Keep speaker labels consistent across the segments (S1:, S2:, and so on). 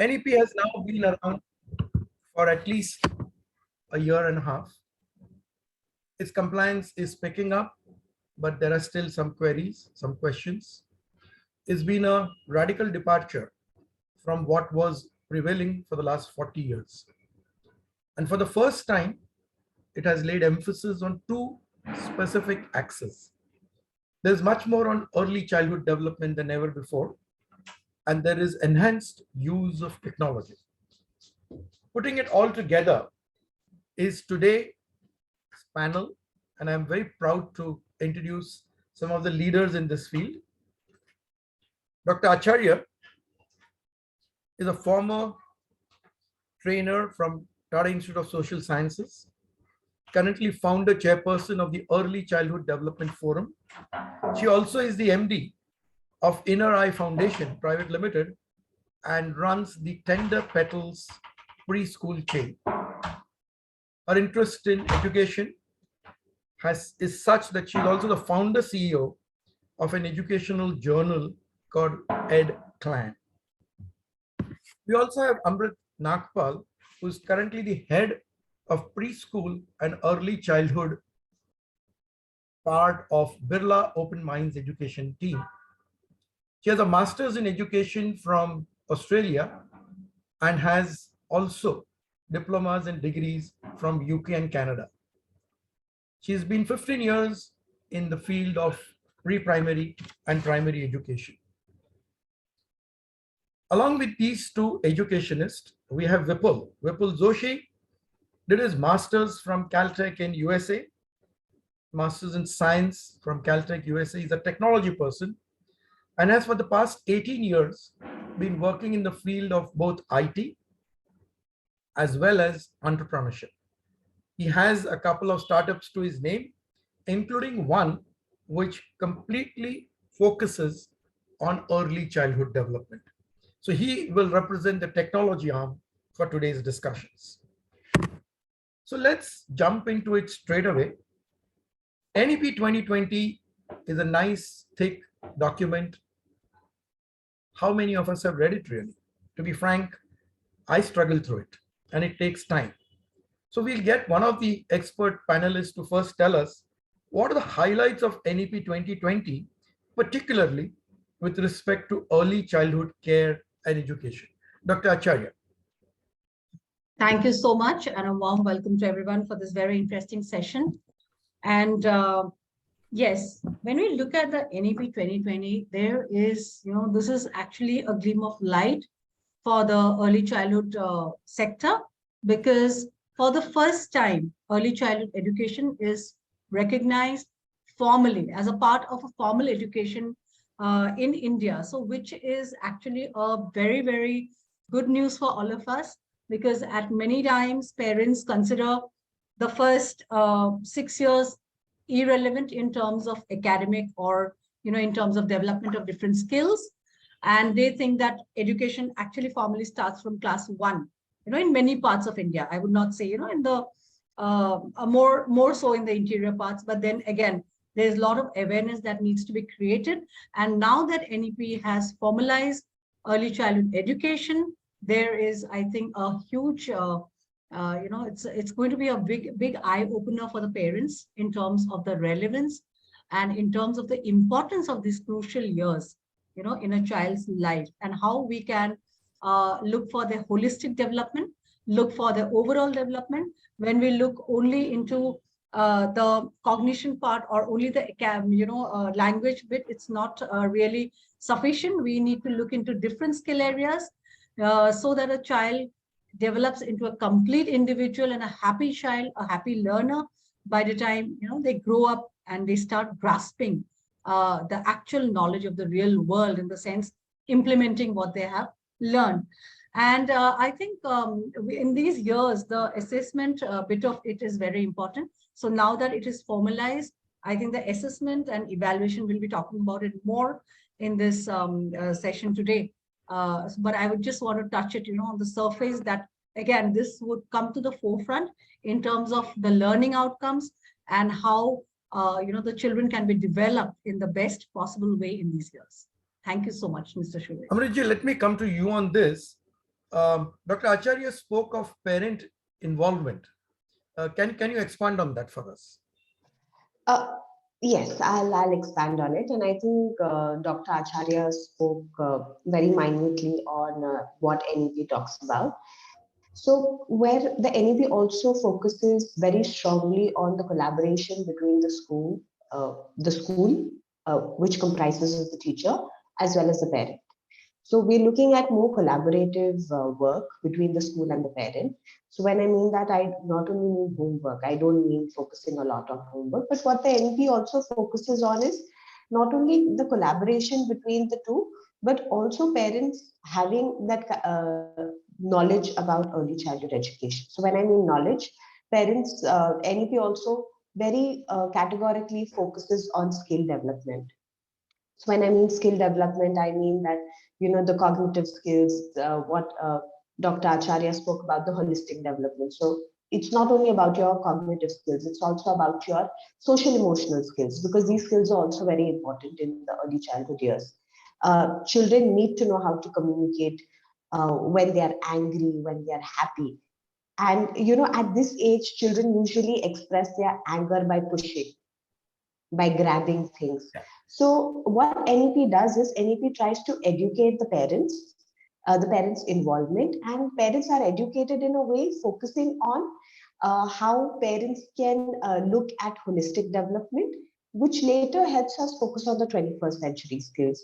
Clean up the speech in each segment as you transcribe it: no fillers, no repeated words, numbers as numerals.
S1: NEP has now been around for at least a year and a half. Its compliance is picking up, but there are still some queries, some questions. It's been a radical departure from what was prevailing for the last 40 years. And for the first time, it has laid emphasis on two specific axes. There's much more on early childhood development than ever before, and there is enhanced use of technology. Putting it all together is today's panel, and I'm very proud to introduce some of the leaders in this field. Dr. Acharya is a former trainer from Tata Institute of Social Sciences, currently founder chairperson of the Early Childhood Development Forum. She also is the MD of Inner Eye Foundation Private Limited and runs the Tender Petals preschool chain. Her interest in education is such that she's also the founder CEO of an educational journal called Ed Clan. We also have Amrit Nagpal, who is currently the head of preschool and early childhood part of Birla Open Minds education team. She has a master's in education from Australia and has also diplomas and degrees from UK and Canada. She's been 15 years in the field of pre-primary and primary education. Along with these two educationists, we have Vipul. Vipul Joshi did his master's from Caltech in USA, master's in science from Caltech USA. He's a technology person and has for the past 18 years been working in the field of both IT as well as entrepreneurship. He has a couple of startups to his name, including one which completely focuses on early childhood development. So he will represent the technology arm for today's discussions. So let's jump into it straight away. NEP 2020 is a nice, thick document. How many of us have read it really? To be frank, I struggle through it and it takes time. So we'll get one of the expert panelists to first tell us what are the highlights of NEP 2020, particularly with respect to early childhood care and education. Dr. Acharya.
S2: Thank you so much and a warm welcome to everyone for this very interesting session. And yes, when we look at the NEP 2020, there is, this is actually a gleam of light for the early childhood sector, because for the first time, early childhood education is recognized formally as a part of a formal education in India. So which is actually a very, very good news for all of us, because at many times parents consider the first 6 years irrelevant in terms of academic or, in terms of development of different skills. And they think that education actually formally starts from class 1, in many parts of India. I would not say, in the more so in the interior parts, but then again, there's a lot of awareness that needs to be created. And now that NEP has formalized early childhood education, there is, I think, a huge, it's going to be a big eye opener for the parents in terms of the relevance and in terms of the importance of these crucial years, in a child's life, and how we can look for the holistic development, look for the overall development. When we look only into the cognition part or only the language bit, it's not really sufficient. We need to look into different skill areas so that a child develops into a complete individual and a happy child, a happy learner by the time they grow up and they start grasping the actual knowledge of the real world, in the sense implementing what they have learned. And I think in these years, the assessment bit of it is very important. So now that it is formalized, I think the assessment and evaluation, will be talking about it more in this session today. But I would just want to touch it, on the surface, that again, this would come to the forefront in terms of the learning outcomes and how, the children can be developed in the best possible way in these years. Thank you so much, Mr. Shure.
S1: Amritji, let me come to you on this. Dr. Acharya spoke of parent involvement. Can you expand on that for us?
S3: Uh, yes, I'll expand on it. And I think Dr. Acharya spoke very minutely on what NEP talks about. So, where the NEP also focuses very strongly on the collaboration between the school, which comprises of the teacher, as well as the parent. So we're looking at more collaborative work between the school and the parent. So when I mean that, I not only mean homework, I don't mean focusing a lot on homework, but what the NP also focuses on is not only the collaboration between the two, but also parents having that knowledge about early childhood education. So when I mean knowledge, parents, NEP also very categorically focuses on skill development. So when I mean skill development, I mean that, the cognitive skills, what Dr. Acharya spoke about, the holistic development. So it's not only about your cognitive skills, it's also about your social emotional skills, because these skills are also very important in the early childhood years. Children need to know how to communicate when they are angry, when they are happy. And, at this age, children usually express their anger by pushing, by grabbing things. So what NEP does is NEP tries to educate the parents' involvement, and parents are educated in a way focusing on how parents can look at holistic development, which later helps us focus on the 21st century skills.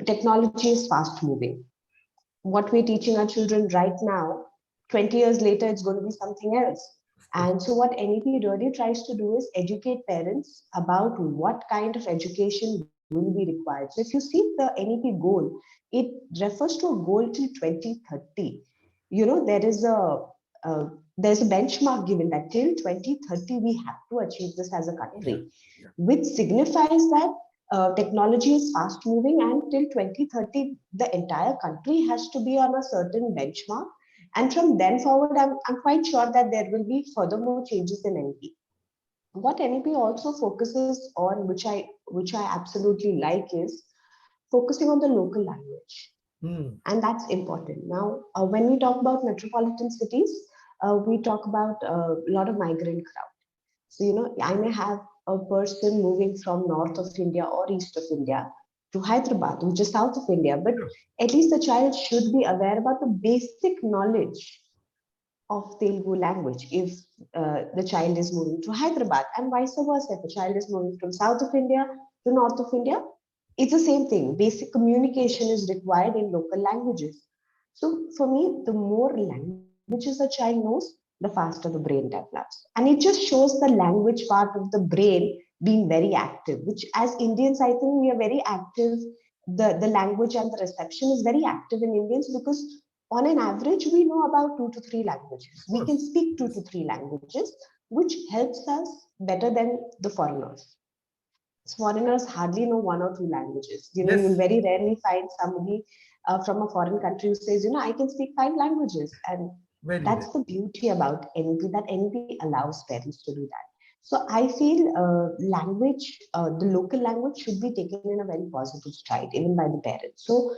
S3: Technology is fast moving. What we're teaching our children right now, 20 years later, it's going to be something else. And so, what NEP really tries to do is educate parents about what kind of education will be required. So, if you see the NEP goal, it refers to a goal till 2030. Uh, there's a benchmark given that till 2030 we have to achieve this as a country, which signifies that technology is fast moving, and till 2030 the entire country has to be on a certain benchmark, and from then forward I'm quite sure that there will be furthermore changes in NEP. What NEP also focuses on, which I absolutely like, is focusing on the local language. And that's important. Now, when we talk about metropolitan cities, we talk about a lot of migrant crowd. So, I may have a person moving from north of India or east of India to Hyderabad, which is south of India, but at least the child should be aware about the basic knowledge of Telugu language if the child is moving to Hyderabad, and vice versa. If a child is moving from south of India to north of India, it's the same thing. Basic communication is required in local languages. So for me, the more languages a child knows, the faster the brain develops. And it just shows the language part of the brain being very active, which as Indians, I think we are very active. The language and the reception is very active in Indians, because on an average, we know about 2 to 3 languages. We can speak 2 to 3 languages, which helps us better than the foreigners. Foreigners hardly know 1 or 2 languages. You'll very rarely find somebody from a foreign country who says, I can speak 5 languages. And that's the beauty about NEP, that NEP allows parents to do that. So I feel the local language should be taken in a very positive stride, even by the parents. So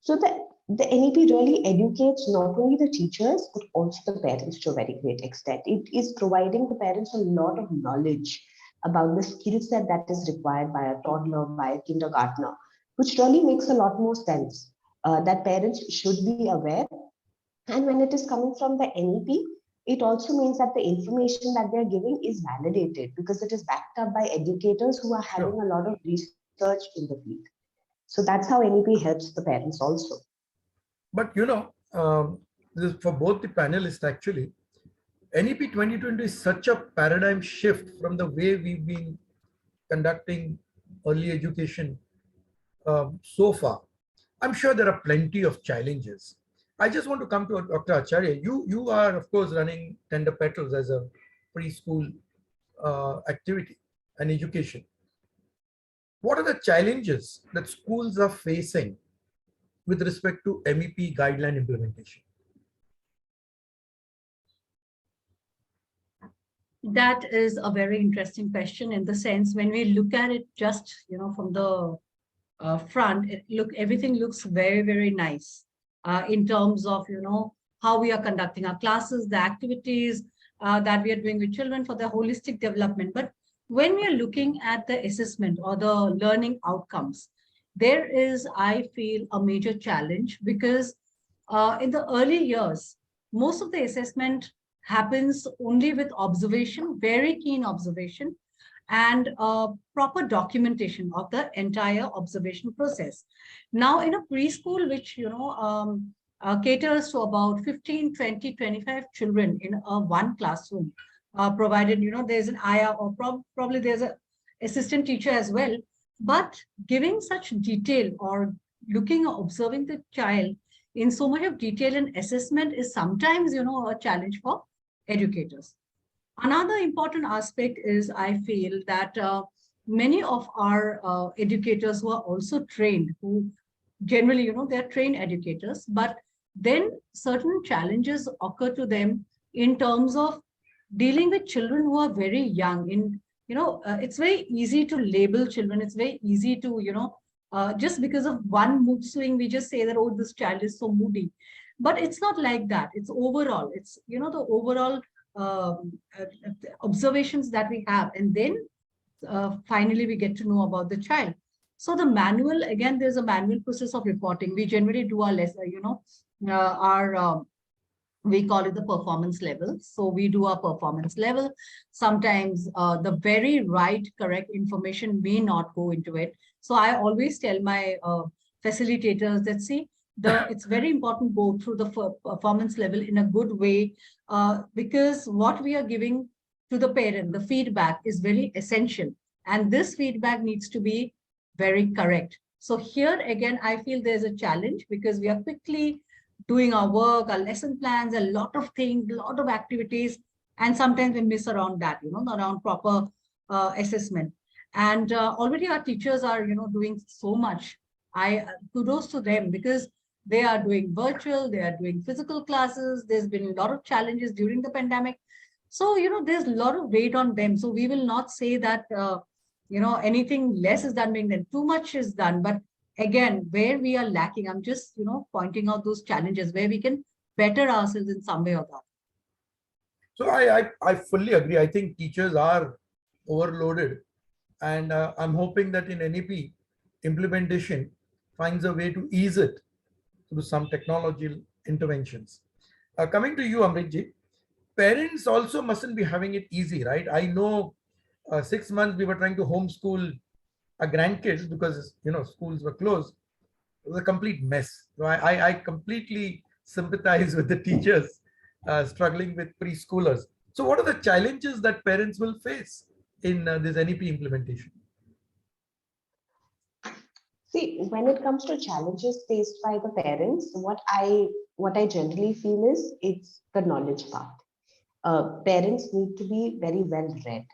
S3: the NEP really educates not only the teachers, but also the parents to a very great extent. It is providing the parents a lot of knowledge about the skill set that is required by a toddler, by a kindergartner, which really makes a lot more sense. That parents should be aware. And when it is coming from the NEP, it also means that the information that they're giving is validated, because it is backed up by educators who are having a lot of research in the field. So that's how NEP helps the parents also.
S1: But this for both the panelists actually, NEP 2020 is such a paradigm shift from the way we've been conducting early education so far. I'm sure there are plenty of challenges. I just want to come to Dr. Acharya. You are, of course, running Tender Petals as a preschool activity and education. What are the challenges that schools are facing with respect to MEP guideline implementation?
S2: That is a very interesting question, in the sense when we look at it just from the front, everything looks very, very nice. in terms of, how we are conducting our classes, the activities that we are doing with children for their holistic development. But when we are looking at the assessment or the learning outcomes, there is, I feel, a major challenge because in the early years, most of the assessment happens only with observation, very keen observation, and proper documentation of the entire observation process. Now, in a preschool, which, caters to about 15, 20, 25 children in a one classroom, provided, there's an ayah or probably there's an assistant teacher as well. But giving such detail or looking or observing the child in so much of detail and assessment is sometimes, a challenge for educators. Another important aspect is I feel that many of our educators who are also trained, who generally, they're trained educators, but then certain challenges occur to them in terms of dealing with children who are very young. It's very easy to label children. It's very easy to, just because of one mood swing, we just say that, oh, this child is so moody. But it's not like that. It's overall. It's, the overall observations that we have. And then finally, we get to know about the child. So the manual, again, there's a manual process of reporting. We generally do our we call it the performance level. So we do our performance level. Sometimes the very right, correct information may not go into it. So I always tell my facilitators that, see, it's very important to go through the performance level in a good way, because what we are giving to the parent, the feedback is very essential. And this feedback needs to be very correct. So here again, I feel there's a challenge because we are quickly doing our work, our lesson plans, a lot of things, a lot of activities, and sometimes we miss around that, around proper assessment. And already our teachers are, doing so much. I kudos to them because they are doing virtual, they are doing physical classes. There's been a lot of challenges during the pandemic. So, there's a lot of weight on them. So we will not say that, anything less is done, being done, too much is done. But again, where we are lacking, I'm just, pointing out those challenges where we can better ourselves in some way or that.
S1: So I fully agree. I think teachers are overloaded, and I'm hoping that in NEP implementation finds a way to ease it through some technological interventions. Coming to you, Amritji, parents also mustn't be having it easy, right? I know 6 months we were trying to homeschool our grandkids because schools were closed. It was a complete mess. So I completely sympathize with the teachers struggling with preschoolers. So what are the challenges that parents will face in this NEP implementation?
S3: See, when it comes to challenges faced by the parents, what I generally feel is it's the knowledge part. Parents need to be very well read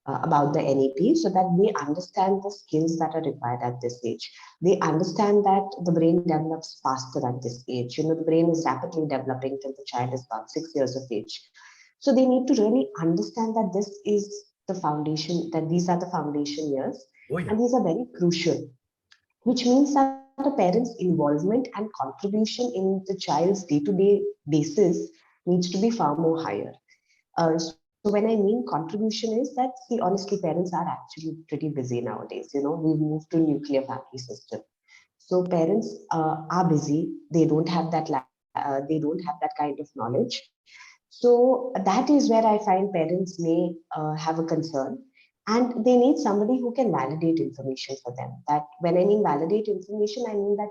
S3: about the NEP so that they understand the skills that are required at this age. They understand that the brain develops faster at this age. The brain is rapidly developing till the child is about 6 years of age. So they need to really understand that this is the foundation, that these are the foundation years,
S1: Oh, yeah.
S3: and these are very crucial, which means that the parents' involvement and contribution in the child's day-to-day basis needs to be far more higher. So when I mean contribution is that, see, honestly, parents are actually pretty busy nowadays. We've moved to nuclear family system. So parents are busy. They don't have that kind of knowledge. So that is where I find parents may have a concern, and they need somebody who can validate information for them. That when I mean validate information, I mean that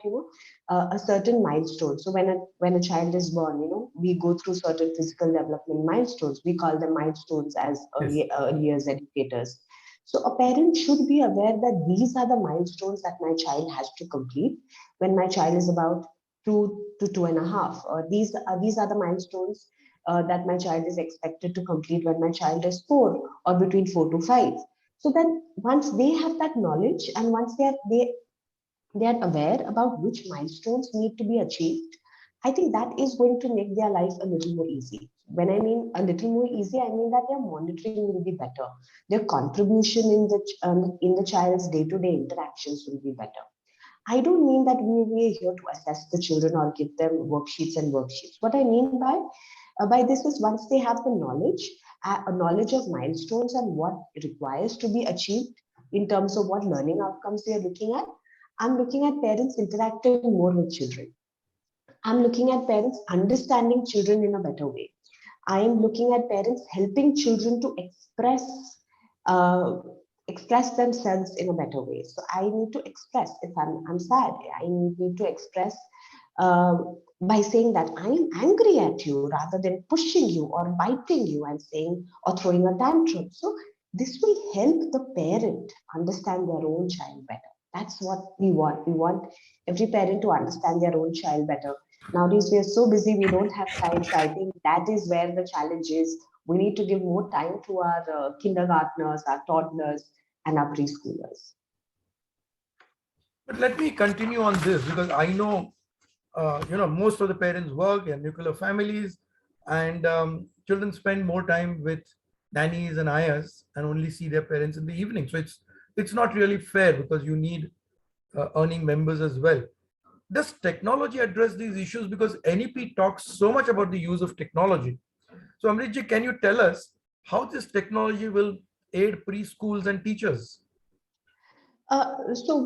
S3: a certain milestone. So when a child is born, we go through certain physical development milestones. We call them milestones as early years educators. So a parent should be aware that these are the milestones that my child has to complete when my child is about 2 to 2.5. These are the milestones that my child is expected to complete when my child is 4 or between 4 to 5. So then once they have that knowledge and once they are aware about which milestones need to be achieved, I think that is going to make their life a little more easy. When I mean a little more easy, I mean that their monitoring will be better. Their contribution in the child's day-to-day interactions will be better. I don't mean that we are here to assess the children or give them worksheets and worksheets. What I mean by this is once they have the knowledge, a knowledge of milestones and what requires to be achieved in terms of what learning outcomes they are looking at, I'm looking at parents interacting more with children. I'm looking at parents understanding children in a better way. I am looking at parents helping children to uh, express themselves in a better way. So I need to express if I'm sad. I need to express uh, by saying that I am angry at you rather than pushing you or biting you and saying or throwing a tantrum. So this will help the parent understand their own child better. That's what we want. We want every parent to understand their own child better. Nowadays, we are so busy, we don't have time. So I think that is where the challenge is. We need to give more time to our kindergartners, our toddlers, and our preschoolers.
S1: But let me continue on this because I know, most of the parents work in nuclear families, and children spend more time with nannies and ayahs and only see their parents in the evening. So it's not really fair because you need earning members as well. Does technology address these issues? Because NEP talks so much about the use of technology. So Amritji, can you tell us how this technology will aid preschools and teachers?
S3: So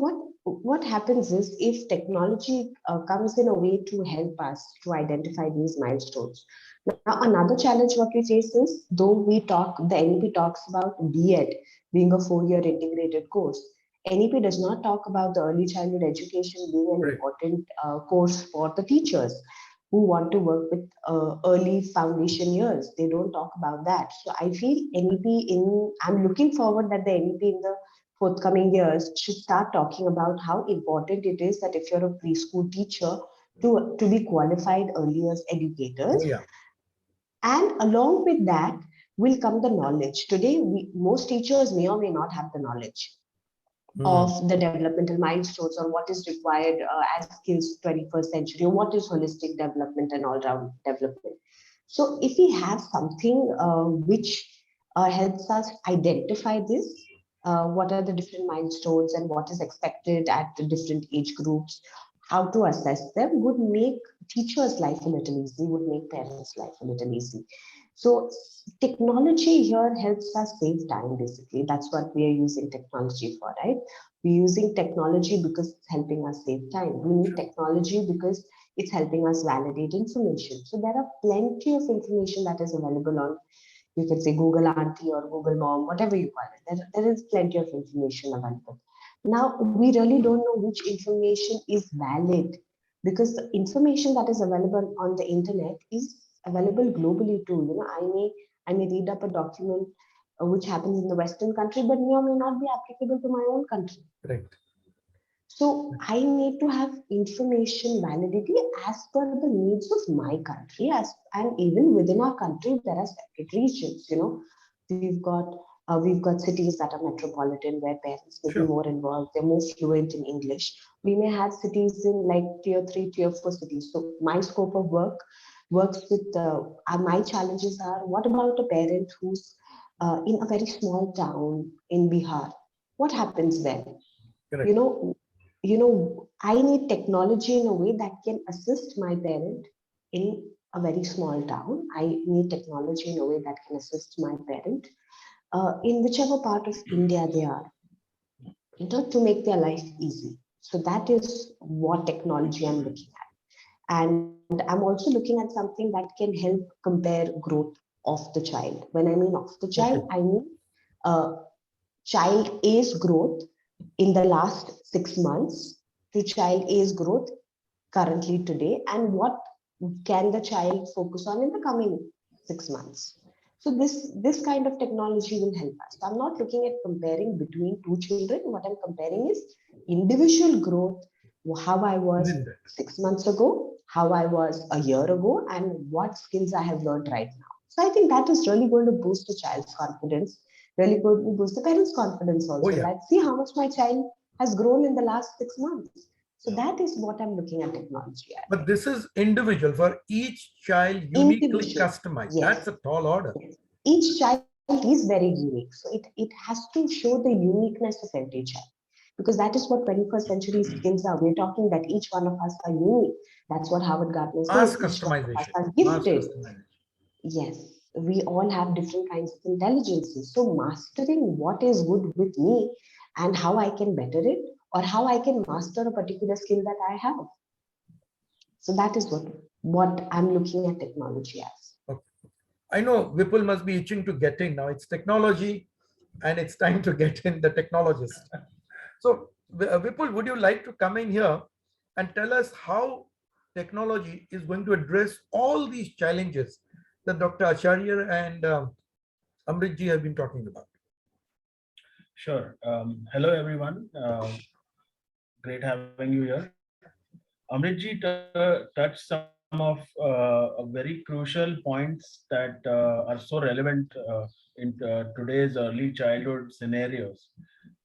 S3: what happens is if technology comes in a way to help us to identify these milestones. Now another challenge what we face is though the NEP talks about B.Ed being a 4-year integrated course. NEP does not talk about the early childhood education being an
S1: Right.
S3: important course for the teachers who want to work with early foundation years. They don't talk about that. So I feel I'm looking forward that the NEP in the forthcoming years should start talking about how important it is that if you're a preschool teacher to be qualified early as educators.
S1: Oh, yeah.
S3: And along with that will come the knowledge. Today, most teachers may or may not have the knowledge
S1: Hmm.
S3: of the developmental milestones or what is required as skills 21st century, or what is holistic development and all-round development. So if we have something which helps us identify this, what are the different milestones and what is expected at the different age groups, how to assess them would make teachers' life a little easy, would make parents' life a little easy. So technology here helps us save time, basically. That's what we are using technology for, right? We're using technology because it's helping us save time. We need technology because it's helping us validate information. So there are plenty of information that is available on, you can say Google Auntie or Google Mom, whatever you call it. There is plenty of information available. Now, we really don't know which information is valid because the information that is available on the internet is available globally too. I may read up a document which happens in the Western country, but may or may not be applicable to my own country.
S1: Right.
S3: So I need to have information validity as per the needs of my country, and even within our country, there are separate regions. We've got cities that are metropolitan where parents may be
S1: Sure.
S3: more involved, they're more fluent in English. We may have cities in like tier 3, tier 4 cities. So my scope of work works with my challenges are what about a parent who's in a very small town in Bihar? What happens then? You
S1: Correct.
S3: know, I need technology in a way that can assist my parent in a very small town. I need technology in a way that can assist my parent in whichever part of India they are, to make their life easy. So that is what technology I'm looking at. And I'm also looking at something that can help compare growth of the child. When I mean of the
S1: Okay.
S3: child, I mean uh, child A's growth in the last 6 months to child A's growth currently today, and what can the child focus on in the coming 6 months. So this kind of technology will help us. I'm not looking at comparing between two children. What I'm comparing is individual growth, how I was
S1: Within that.
S3: 6 months ago, how I was a year ago, and what skills I have learned right now. So I think that is really going to boost the child's confidence, really going to boost the parents' confidence
S1: Oh,
S3: also.
S1: yeah.
S3: Let's see how much my child has grown in the last 6 months. So that is what I'm looking at technology at.
S1: But this is individual for each child, uniquely
S3: Individual.
S1: customized.
S3: Yes.
S1: That's a tall order.
S3: Yes. Each child is very unique. So it has to show the uniqueness of every child. because that is what 21st century skills are. We're talking that each one of us are unique. That's what Harvard Gardner
S1: Mass
S3: says. Each one of us
S1: customization.
S3: are
S1: Mass
S3: gifted.
S1: customization.
S3: Yes, we all have different kinds of intelligences. So mastering what is good with me and how I can better it, or how I can master a particular skill that I have. So that is what I'm looking at technology as.
S1: Okay. I know Vipul must be itching to get in now. It's technology and it's time to get in the technologist. So Vipul, would you like to come in here and tell us how technology is going to address all these challenges that Dr. Acharya and Amritji have been talking about?
S4: Sure. Hello, everyone. Great having you here. Amritji touched some of very crucial points that are so relevant in today's early childhood scenarios.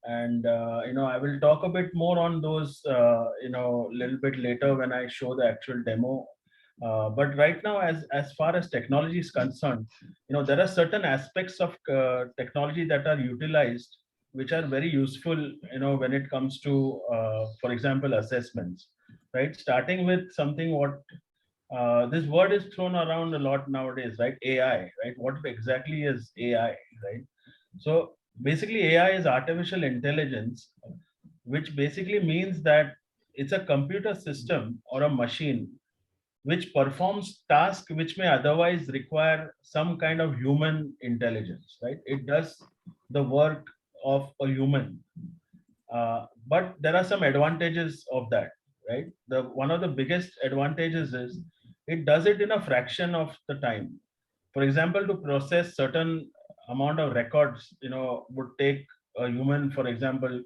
S4: And, I will talk a bit more on those, little bit later when I show the actual demo. But right now, as far as technology is concerned, there are certain aspects of technology that are utilized which are very useful, when it comes to, for example, assessments, right? Starting with something what this word is thrown around a lot nowadays, right? AI, right? What exactly is AI, right? So basically, AI is artificial intelligence, which basically means that it's a computer system or a machine which performs tasks which may otherwise require some kind of human intelligence, right? It does the work of a human. But there are some advantages of that, right? The one of the biggest advantages is it does it in a fraction of the time. For example, to process certain amount of records, would take a human, for example,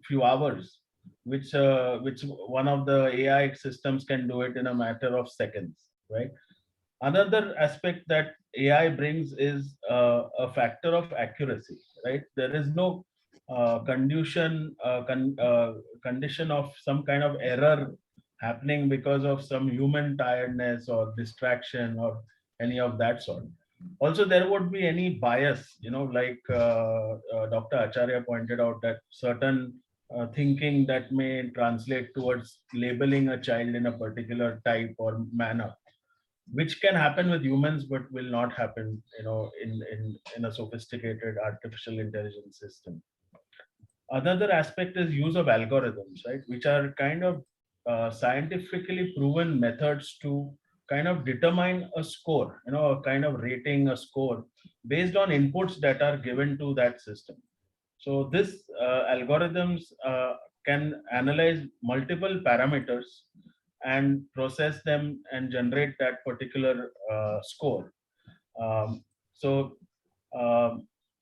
S4: few hours, which one of the AI systems can do it in a matter of seconds, right? Another aspect that AI brings is a factor of accuracy, right? There is no condition of some kind of error happening because of some human tiredness or distraction or any of that sort. Also, there would be any bias, like Dr. Acharya pointed out that certain thinking that may translate towards labeling a child in a particular type or manner, which can happen with humans but will not happen in a sophisticated artificial intelligence system. Another aspect is use of algorithms, right, which are kind of scientifically proven methods to kind of determine a score, a kind of rating a score based on inputs that are given to that system. So this algorithms can analyze multiple parameters and process them and generate that particular score. So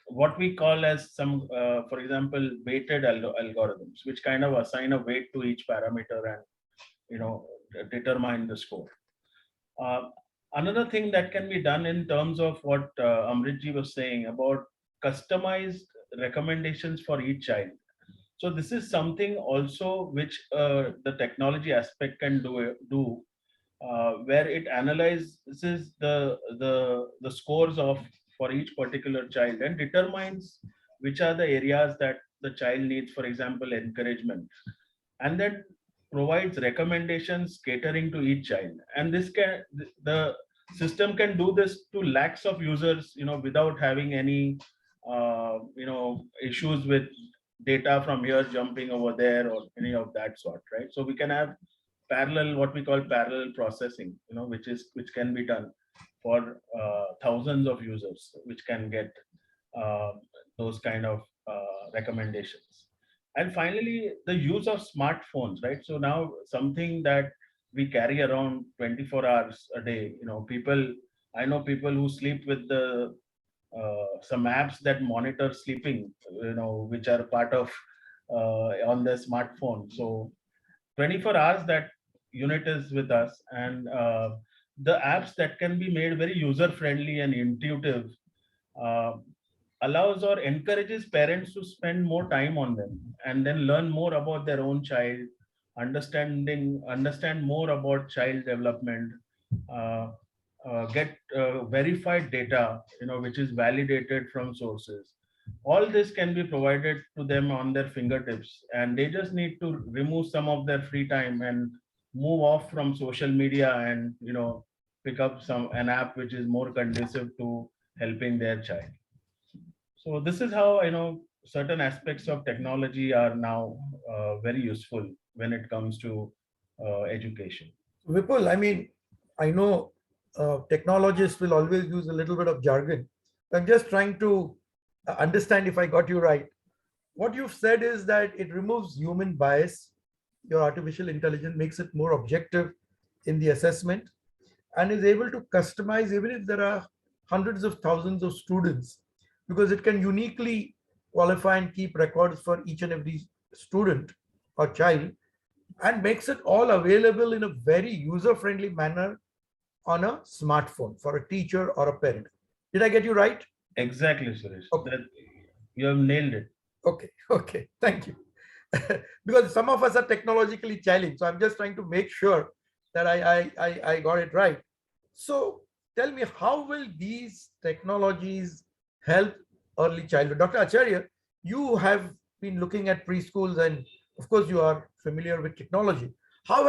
S4: what we call as some, for example, weighted algorithms, which kind of assign a weight to each parameter and determine the score. Uh, Another thing that can be done in terms of what Amritji was saying about customized recommendations for each child. So this is something also which the technology aspect can do where it analyzes the scores of for each particular child and determines which are the areas that the child needs, for example, encouragement, and then provides recommendations catering to each child. And the system can do this to lakhs of users, without having any issues with data from here jumping over there or any of that sort, right? So we can have parallel, what we call parallel processing, which can be done for thousands of users, which can get uh, those kind of recommendations. And finally, the use of smartphones, right? So now something that we carry around 24 hours a day, I know people who sleep with some apps that monitor sleeping, which are part of on their smartphone. So 24 hours that unit is with us, and the apps that can be made very user friendly and intuitive uh, allows or encourages parents to spend more time on them and then learn more about their own child, understand more about child development, uh, get verified data, which is validated from sources, All this can be provided to them on their fingertips, and they just need to remove some of their free time and move off from social media and pick up an app which is more conducive to helping their child. So this is how certain aspects of technology are now very useful when it comes to education.
S1: Vipul, I mean, I know technologists will always use a little bit of jargon. I'm just trying to understand if I got you right. What you've said is that it removes human bias. Your artificial intelligence makes it more objective in the assessment and is able to customize even if there are hundreds of thousands of students, because it can uniquely qualify and keep records for each and every student or child, and makes it all available in a very user-friendly manner on a smartphone for a teacher or a parent. Did I get you right?
S4: Exactly, Suresh.
S1: Okay.
S4: You have nailed it.
S1: Okay, thank you. Because some of us are technologically challenged, so I'm just trying to make sure that I got it right. So tell me, how will these technologies help early childhood? Dr. Acharya, you have been looking at preschools and of course you are familiar with technology. How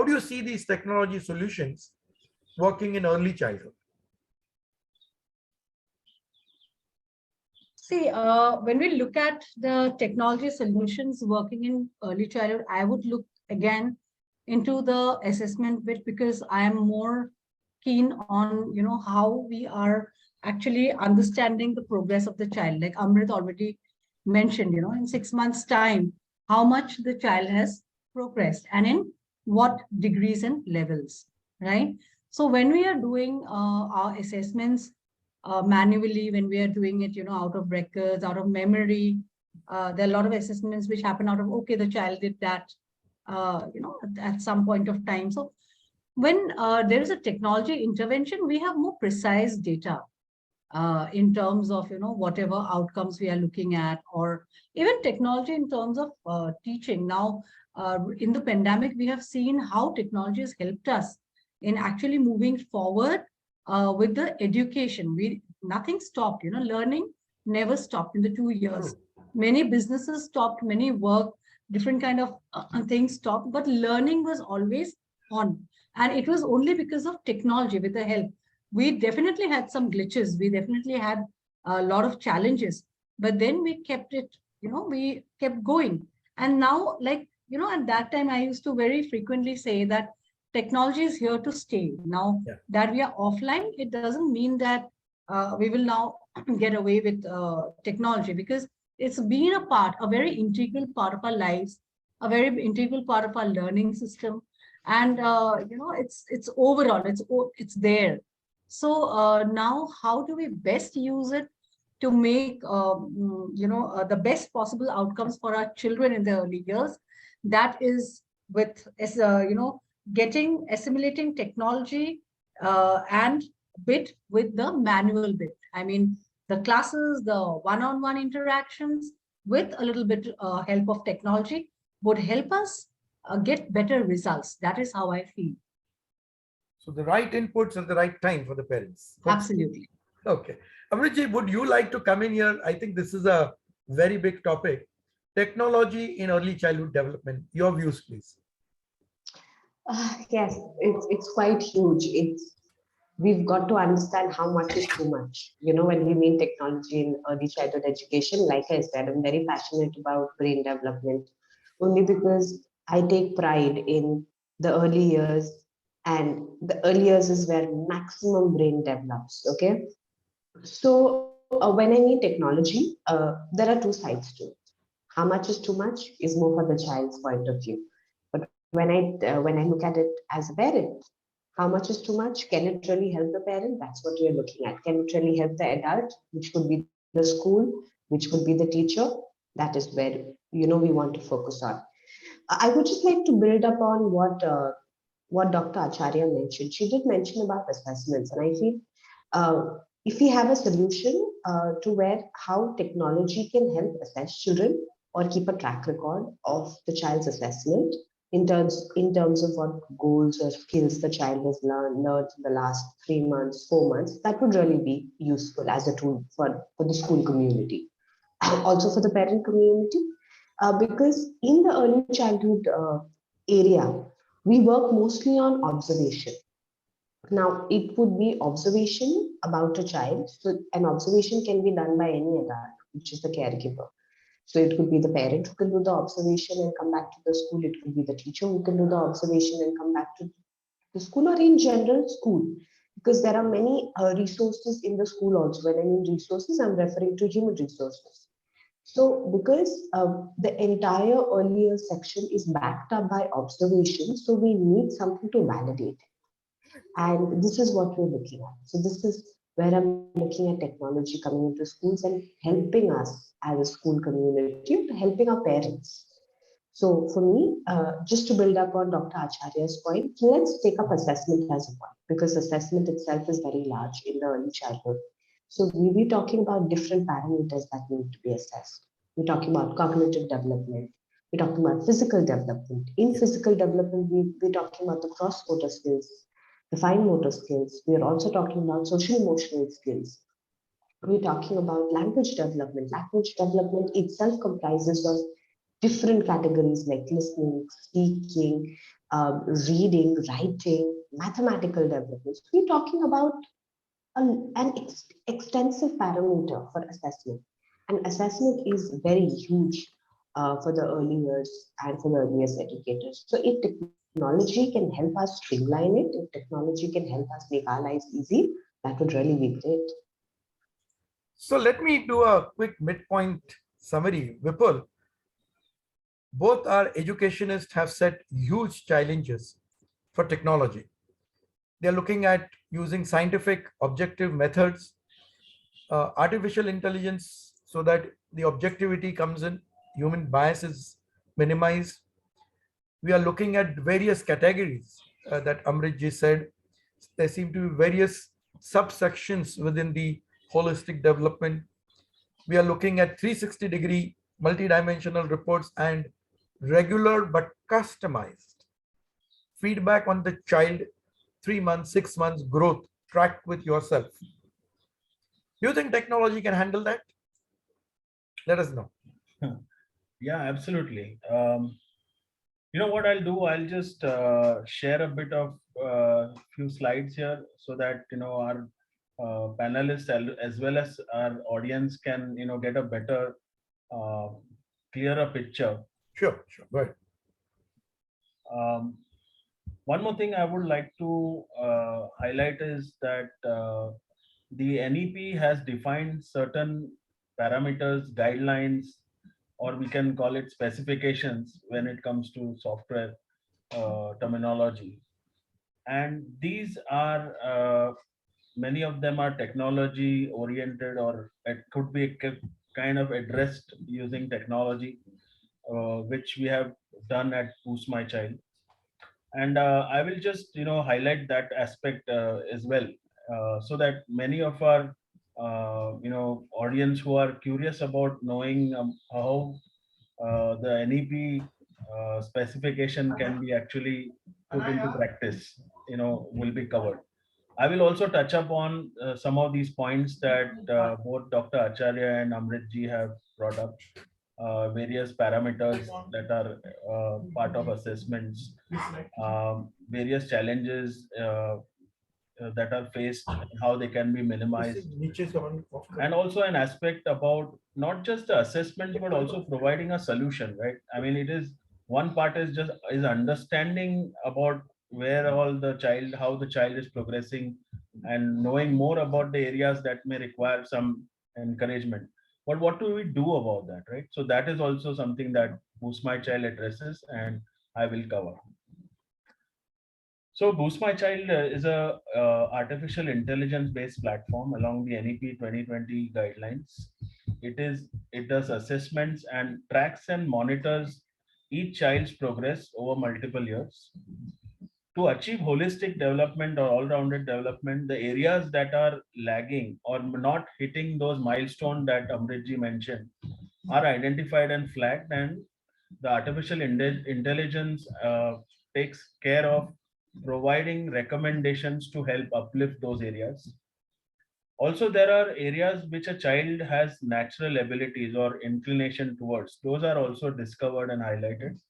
S1: do you see these technology solutions working in early childhood?
S2: See, when we look at the technology solutions working in early childhood, I would look again into the assessment bit, because I am more keen on, how we are actually understanding the progress of the child. Like Amrit already mentioned, in 6 months' time, how much the child has progressed and in what degrees and levels, right? So when we are doing our assessments manually, when we are doing it, out of records, out of memory, there are a lot of assessments which happen out of, okay, the child did that, at some point of time. So when there is a technology intervention, we have more precise data in terms of, whatever outcomes we are looking at, or even technology in terms of teaching. Now, in the pandemic, we have seen how technology has helped us in actually moving forward with the education. Nothing stopped, learning never stopped in the 2 years. Many businesses stopped, many work, different kind of things stopped, but learning was always on. And it was only because of technology with the help. We definitely had some glitches. We definitely had a lot of challenges, but then we kept it, we kept going. And now, like, at that time, I used to very frequently say that technology is here to stay. Now that we are offline, it doesn't mean that we will now get away with technology, because it's been a very integral part of our lives, a very integral part of our learning system. And, it's overall, it's there. So now how do we best use it to make, the best possible outcomes for our children in the early years? That is with, assimilating technology and bit with the manual bit. I mean, the classes, the one-on-one interactions with a little bit help of technology would help us get better results. That is how I feel.
S1: So the right inputs at the right time for the parents.
S2: Absolutely.
S1: Okay. Amritji, would you like to come in here? I think this is a very big topic. Technology in early childhood development. Your views, please.
S3: Yes, it's quite huge. We've got to understand how much is too much. When we mean technology in early childhood education, like I said, I'm very passionate about brain development, only because I take pride in the early years, and the early years is where maximum brain develops. Okay, so when I mean technology, there are two sides to it. How much is too much is more for the child's point of view. But when I look at it as a parent, how much is too much? Can it really help the parent? That's what we're looking at. Can it really help the adult, which could be the school, which could be the teacher? That is where we want to focus on. I would just like to build upon what Dr. Acharya mentioned. She did mention about assessments, and I feel if we have a solution to where how technology can help assess children or keep a track record of the child's assessment in terms of what goals or skills the child has learned in the last 3 months, 4 months, that would really be useful as a tool for the school community. also for the parent community, because in the early childhood area, we work mostly on observation. Now, it would be observation about a child. So, an observation can be done by any adult, which is the caregiver. So, it could be the parent who can do the observation and come back to the school. It could be the teacher who can do the observation and come back to the school, or in general, school. Because there are many resources in the school also. When I mean resources, I'm referring to human resources. So, because the entire earlier section is backed up by observation, so we need something to validate. And this is what we're looking at. So this is where I'm looking at technology coming into schools and helping us as a school community, helping our parents. So for me, just to build up on Dr. Acharya's point, let's take up assessment as a point, because assessment itself is very large in the early childhood. So we'll be talking about different parameters that need to be assessed. We're talking about cognitive development. We're talking about physical development. In physical development, we're talking about the cross-motor skills, the fine motor skills. We are also talking about social emotional skills. We're talking about language development. Language development itself comprises of different categories like listening, speaking, reading, writing, mathematical development. So we're talking about an extensive parameter for assessment. And assessment is very huge for the early years and for the earliest educators. So if technology can help us streamline it, if technology can help us make our lives easy, that would really be great.
S1: So let me do a quick midpoint summary. Vipul, both our educationists have set huge challenges for technology. They're looking at using scientific objective methods, artificial intelligence, so that the objectivity comes in, human bias is minimized. We are looking at various categories that Amritji said. There seem to be various subsections within the holistic development. We are looking at 360-degree multidimensional reports and regular but customized feedback on the child, 3 months, 6 months growth tracked with yourself. Do you think technology can handle that? Let us know.
S4: Yeah, absolutely. You know what I'll do? I'll just share a bit of few slides here so that our panelists as well as our audience can get a better, clearer picture.
S1: Sure, go ahead.
S4: One more thing I would like to highlight is that the NEP has defined certain parameters, guidelines, or we can call it specifications when it comes to software terminology. And these are, many of them are technology oriented, or it could be kind of addressed using technology, which we have done at Boost My Child. And I will just highlight that aspect as well, so that many of our audience who are curious about knowing how the NEP specification can be actually put into practice, will be covered. I will also touch up on some of these points that both Dr. Acharya and Amritji have brought up, various parameters that are part of assessments, various challenges that are faced, how they can be minimized, and also an aspect about not just the assessments but also providing a solution, right? I mean, it is one part is understanding about where all the child, how the child is progressing, and knowing more about the areas that may require some encouragement. But what do we do about that, right? So that is also something that Boost My Child addresses, and I will cover. So Boost My Child is a artificial intelligence based platform along the NEP 2020 guidelines. It does assessments and tracks and monitors each child's progress over multiple years. To achieve holistic development or all-rounded development, the areas that are lagging or not hitting those milestones that Amritji mentioned are identified and flagged, and the artificial intelligence takes care of providing recommendations to help uplift those areas. Also, there are areas which a child has natural abilities or inclination towards. Those are also discovered and highlighted.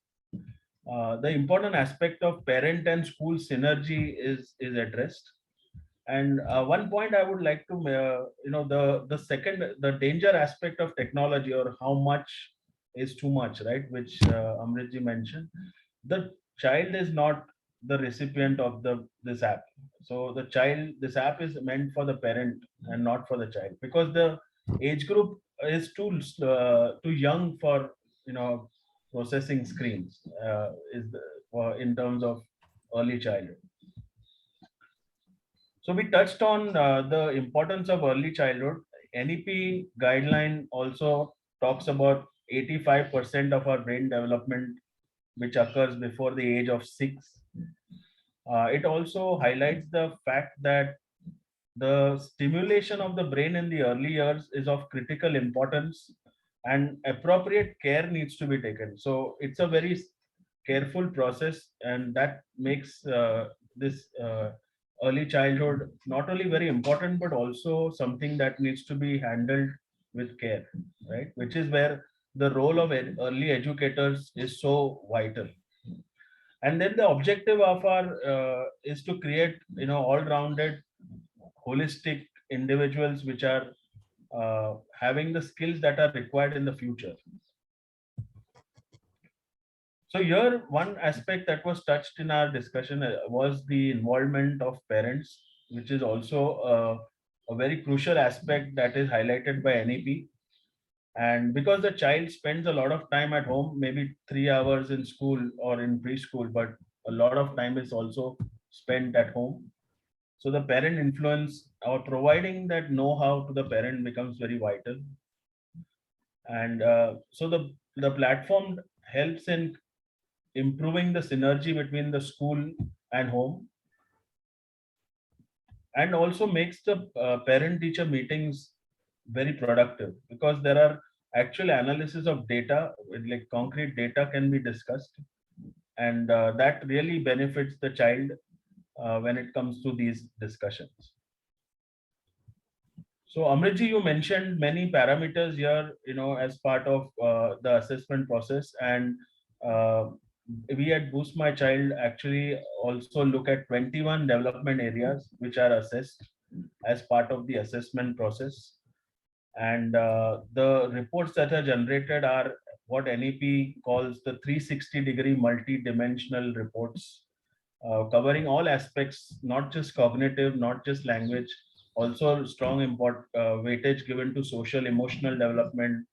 S4: The important aspect of parent and school synergy is addressed. And one point I would like to, the danger aspect of technology, or how much is too much, right? Which Amritji mentioned. The child is not the recipient of this app. So this app is meant for the parent and not for the child, because the age group is too young for, processing screens. In terms of early childhood. So we touched on the importance of early childhood. NEP guideline also talks about 85% of our brain development, which occurs before the age of 6. It also highlights the fact that the stimulation of the brain in the early years is of critical importance, and appropriate care needs to be taken. So it's a very careful process, and that makes this early childhood not only very important, but also something that needs to be handled with care, right? Which is where the role of early educators is so vital. And then the objective of our is to create, all-rounded, holistic individuals which are having the skills that are required in the future. So here, one aspect that was touched in our discussion was the involvement of parents, which is also a very crucial aspect that is highlighted by NEP. And because the child spends a lot of time at home, maybe 3 hours in school or in preschool, but a lot of time is also spent at home. So the parent influence or providing that know-how to the parent becomes very vital. And so the platform helps in improving the synergy between the school and home, and also makes the parent teacher meetings very productive, because there are actual analysis of data, with like concrete data can be discussed, and that really benefits the child when it comes to these discussions. So Amritji, you mentioned many parameters here, as part of the assessment process, and uh, we at Boost My Child actually also look at 21 development areas which are assessed as part of the assessment process. And the reports that are generated are what NEP calls the 360-degree multi-dimensional reports, covering all aspects, not just cognitive, not just language, also strong weightage given to social emotional development,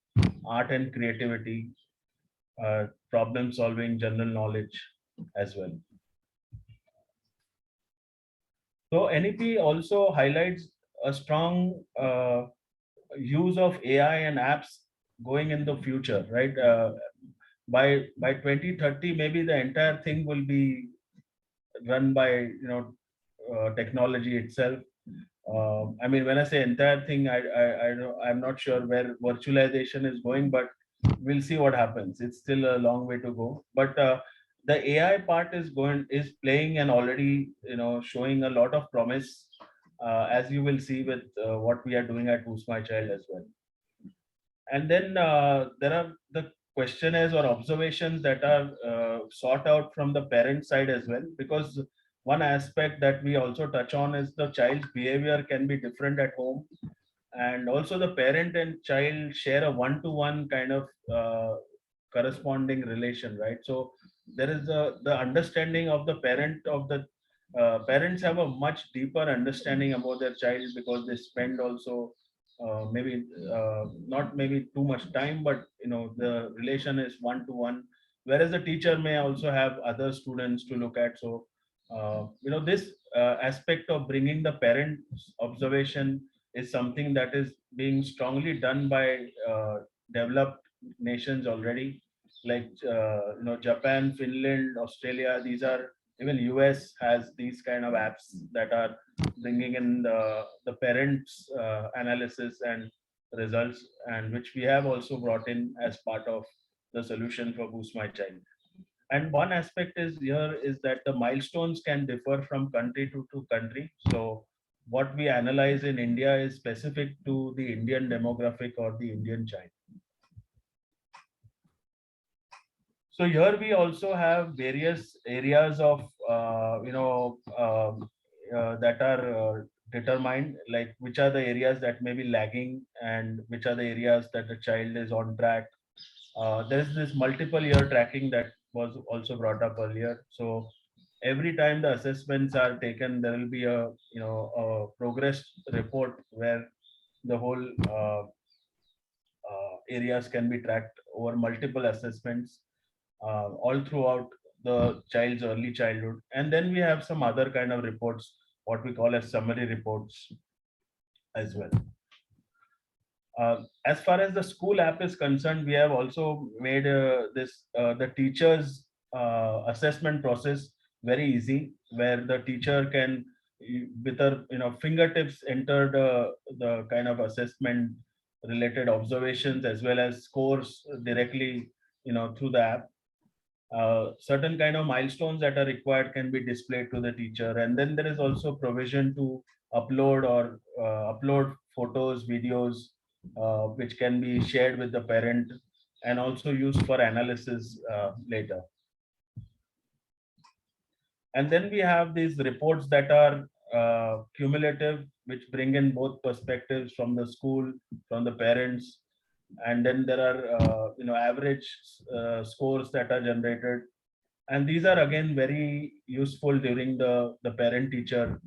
S4: art and creativity, problem solving, general knowledge as well. So NEP also highlights a strong use of AI and apps going in the future, right? By 2030, maybe the entire thing will be run by technology itself. I mean, when I say entire thing, I'm not sure where virtualization is going, but we'll see what happens. It's still a long way to go. But the AI part is playing and already showing a lot of promise, as you will see with what we are doing at Boost My Child as well. And then there are the questionnaires or observations that are sought out from the parent side as well, because one aspect that we also touch on is the child's behavior can be different at home, and also the parent and child share a one-to-one kind of corresponding relation, right? So there is the understanding of the parents have a much deeper understanding about their child, because they spend also maybe not maybe too much time, but the relation is one-to-one, whereas the teacher may also have other students to look at. So this aspect of bringing the parent's observation is something that is being strongly done by developed nations already, like Japan, Finland, Australia. These are, even US has these kind of apps that are bringing in the parents analysis and results, and which we have also brought in as part of the solution for Boost My Child. And one aspect is here is that the milestones can differ from country to country. So what we analyze in India is specific to the Indian demographic or the Indian child. So here we also have various areas of that are determined, like which are the areas that may be lagging and which are the areas that the child is on track. There's this multiple year tracking that was also brought up earlier. So every time the assessments are taken, there will be a a progress report where the whole areas can be tracked over multiple assessments all throughout the child's early childhood. And then we have some other kind of reports, what we call as summary reports as well. As far as the school app is concerned, we have also made the teachers assessment process very easy, where the teacher can with her fingertips enter the kind of assessment related observations as well as scores directly through the app. Certain kind of milestones that are required can be displayed to the teacher, and then there is also provision to upload photos, videos, which can be shared with the parent and also used for analysis later. And then we have these reports that are cumulative, which bring in both perspectives from the school, from the parents, and then there are average scores that are generated, and these are again very useful during the parent teacher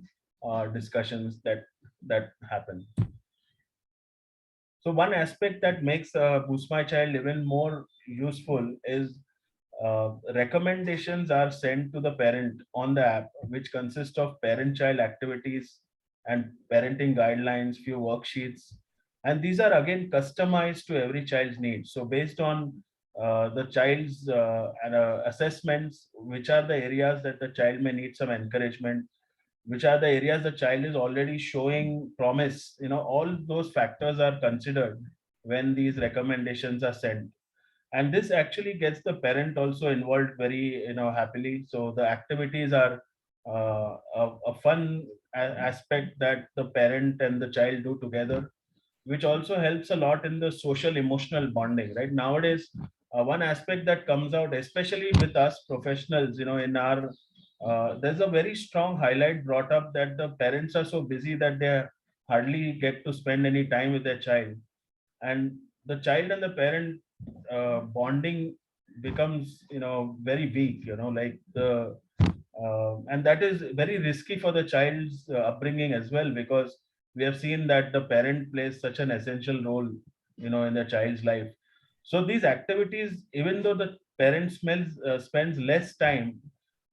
S4: discussions that happen. So one aspect that makes Boost My Child even more useful is recommendations are sent to the parent on the app, which consist of parent-child activities and parenting guidelines, few worksheets, and these are again customized to every child's needs. So based on the child's assessments, which are the areas that the child may need some encouragement, which are the areas the child is already showing promise, all those factors are considered when these recommendations are sent. And this actually gets the parent also involved very happily. So the activities are a fun aspect that the parent and the child do together, which also helps a lot in the social emotional bonding. Right nowadays, one aspect that comes out, especially with us professionals, in our there's a very strong highlight brought up that the parents are so busy that they hardly get to spend any time with their child, and the child and the parent bonding becomes very weak, like the and that is very risky for the child's upbringing as well, because we have seen that the parent plays such an essential role in the child's life. So these activities, even though the parent spends less time,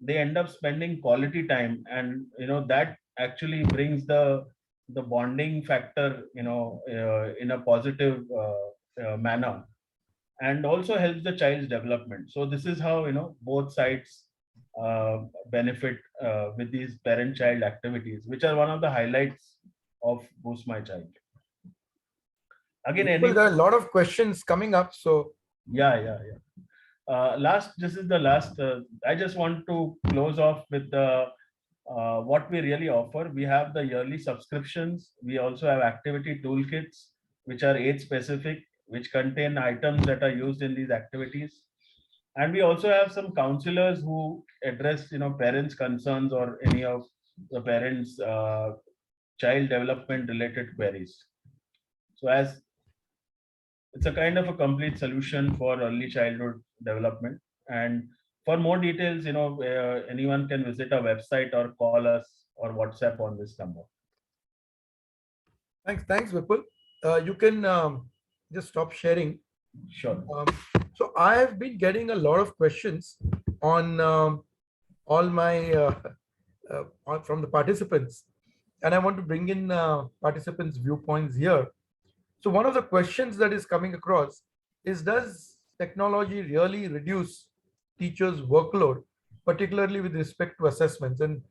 S4: they end up spending quality time, and that actually brings the bonding factor in a positive manner, and also helps the child's development. So this is how both sides benefit with these parent child activities, which are one of the highlights of Boost My Child. Again,
S1: Well, there are a lot of questions coming up, so
S4: yeah. This is the last. I just want to close off with what we really offer. We have the yearly subscriptions. We also have activity toolkits, which are age specific, which contain items that are used in these activities. And we also have some counselors who address parents' concerns or any of the parents' child development related queries. So as it's a kind of a complete solution for early childhood development. And for more details, anyone can visit our website or call us or WhatsApp on this number.
S1: thanks, Vipul. You can just stop sharing.
S4: Sure.
S1: So I have been getting a lot of questions on all my from the participants, and I want to bring in participants' viewpoints here. So one of the questions that is coming across is, does technology really reduce teachers' workload, particularly with respect to assessments? And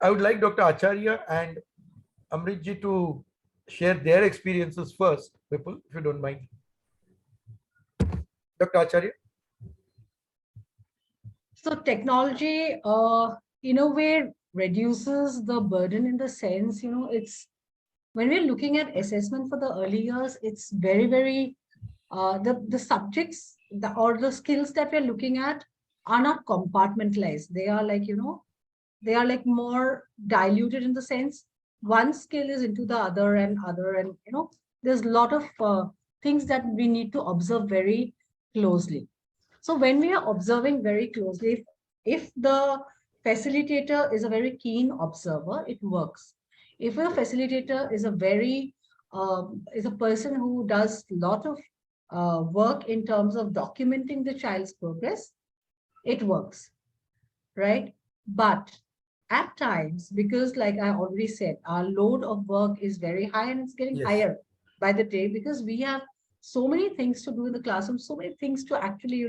S1: I would like Dr. Acharya and Amritji to share their experiences first, Vipul, if you don't mind. Dr. Acharya?
S2: So technology, in a way, reduces the burden in the sense, it's when we're looking at assessment for the early years, it's very, very the subjects or the skills that we're looking at are not compartmentalized. They are like, they are like more diluted in the sense one skill is into the other and there's a lot of things that we need to observe very closely. So when we are observing very closely, if the facilitator is a very keen observer, it works. If a facilitator is a very is a person who does a lot of work in terms of documenting the child's progress, it works, right? But at times, because like I already said, our load of work is very high and it's getting
S1: Yes.
S2: higher by the day because we have so many things to do in the classroom, so many things to actually,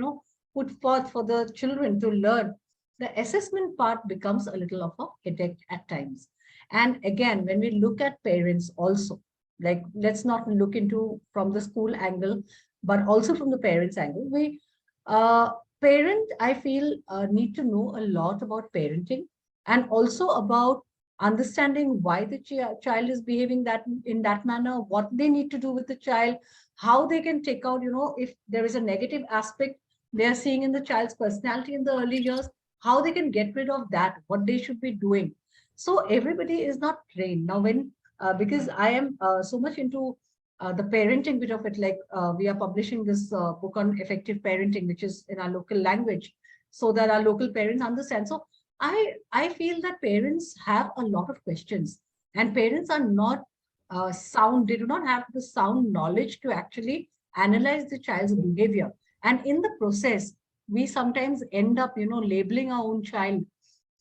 S2: put forth for the children to learn. The assessment part becomes a little of a headache at times. And again, when we look at parents also, like let's not look into from the school angle, but also from the parents angle, we parent, I feel, need to know a lot about parenting and also about understanding why the child is behaving that in that manner, what they need to do with the child, how they can take out, if there is a negative aspect they are seeing in the child's personality in the early years, how they can get rid of that, what they should be doing. So everybody is not trained. Now, when, because I am so much into the parenting bit of it, like we are publishing this book on effective parenting, which is in our local language, so that our local parents understand. So I feel that parents have a lot of questions and parents are not sound. They do not have the sound knowledge to actually analyze the child's behavior. And in the process, we sometimes end up, labeling our own child